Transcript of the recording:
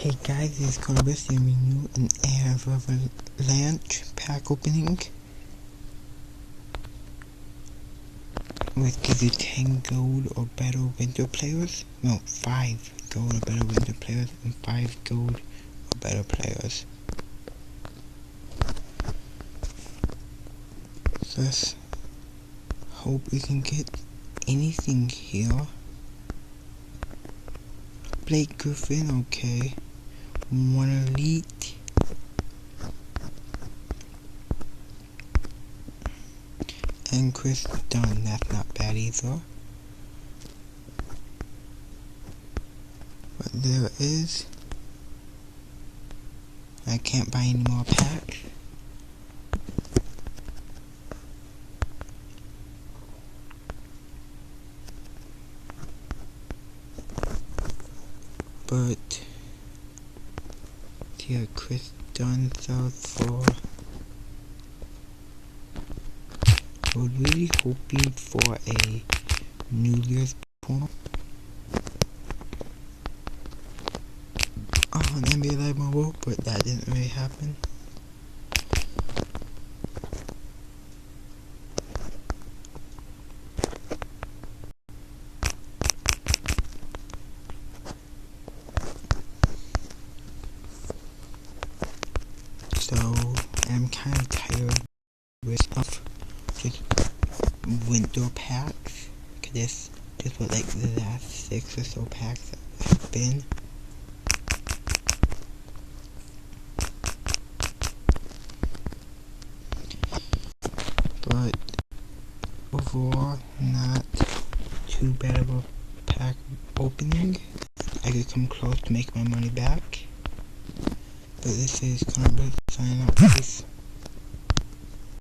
Hey guys, this is Columbus and we new an Avalanche pack opening, which gives you 10 gold or better winter players. No, 5 gold or better winter players and 5 gold or better players. So let's hope we can get anything here. Blake Griffin, okay. One elite. And Chris Dunn, that's not bad either. But there is, I can't buy any more packs. But here Chris Dunn sells for, I was really hoping for a New Year's promo on NBA Live Mobile, but that didn't really happen. So I'm kind of tired of just winter packs, cause this was like the last 6 or so packs that have been. But overall, not too bad of a pack opening. I could come close to make my money back. But this is Columbus signing out. Peace.